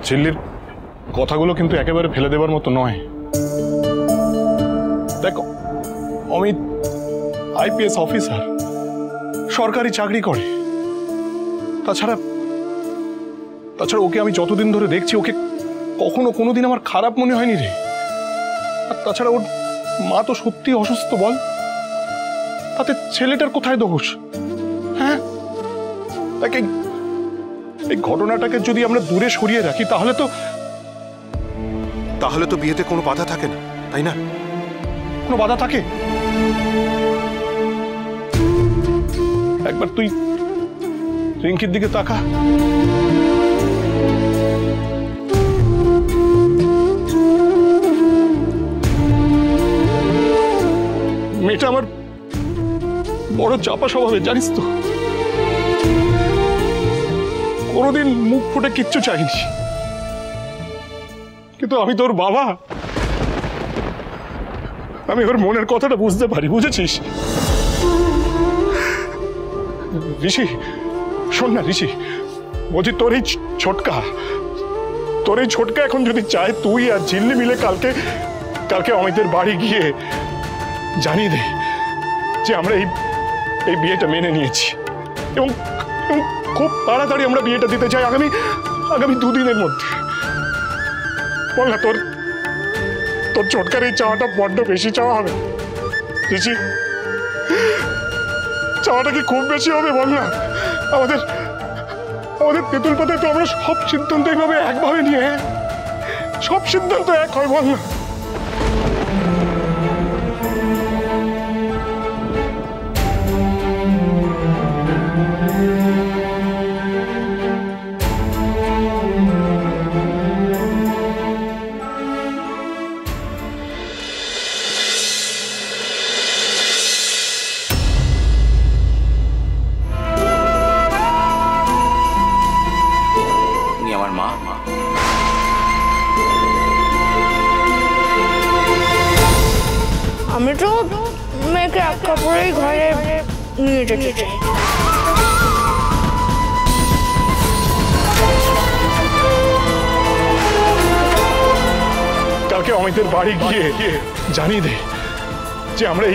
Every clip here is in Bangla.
ঝিল্লির কথাগুলো কিন্তু একেবারে ফেলে দেবার মতো নয়। দেখো, অমিত আইপিএস অফিসার, সরকারি চাকরি করে। তাছাড়া ওকে আমি যতদিন ধরে দেখছি, ওকে কখনো কোনোদিন আমার খারাপ মনে হয়নি রে। আর তাছাড়া ওর মা তো সত্যি অসুস্থ, বল, তাতে ছেলেটার কোথায় দোষ? হ্যাঁ, তাকে এই ঘটনাটাকে যদি আমরা দূরে সরিয়ে রাখি তাহলে তো বিয়েতে কোনো বাধা থাকে না, তাই না? কোনো বাধা থাকে? একবার তুই রিঙ্কির দিকে তাকা। মেয়েটা আমার বড় চাপা স্বভাবের, জানিস তো। কোনোদিন মুখ ফুটে কিচ্ছু চাইনি, কিন্তু আমি তোর বাবা, আমি ওর মনের কথাটা বুঝতে পারি, বুঝেছিস? ঋষি, শোন না ঋষি, বলছি তোর এই ছোটকা এখন যদি চায়, তুই আর ঝিল্লি মিলে কালকে অমিতের বাড়ি গিয়ে জানিয়ে দে যে আমরা এই বিয়েটা মেনে নিয়েছি, এবং খুব তাড়াতাড়ি আমরা বিয়েটা দিতে চাই, আগামী 2 দিনের মধ্যে। বল না, তোর ছোটকার এই চাওয়াটা বড্ড বেশি চাওয়া হবে ঋষি? চাওয়াটা কি খুব বেশি হবে? বল না। আমাদের তেঁতুল পাতায় তো আমরা সব সিদ্ধান্ত এইভাবে একভাবে নিয়ে, সব সিদ্ধান্ত এক হয়, বল না। আমি তো মেয়েকে এক কাপড়েই ঘরে নিয়ে যেতে চাই। কালকে অমিতের বাড়ি গিয়ে জানিয়ে দে যে আমরা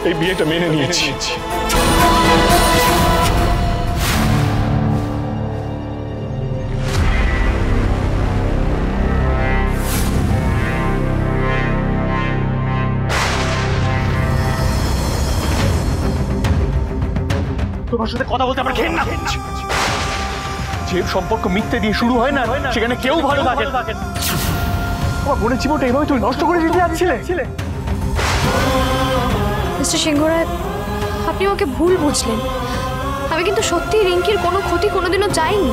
এই বিয়েটা মেনে নিয়েছি। তোমার সাথে কথা বলতে আমার ঘেন্না হচ্ছে। যে সম্পর্ক মিথ্যে দিয়ে শুরু হয় না, সেখানে কেউ ভালো থাকে না। আমার বোনের জীবনটা এভাবে তুমি নষ্ট করে দিতে যাচ্ছিলে। মিস্টার সিংহ রায়, আপনি আমাকে ভুল বুঝলেন। আমি কিন্তু সত্যি রিঙ্কির কোনো ক্ষতি কোনোদিনও চাইনি।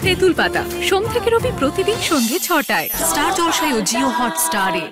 তেঁতুল পাতা সোম থেকে রবি প্রতিদিন সন্ধ্যে 6টায় স্টার জলসায় ও জিও হটস্টারে।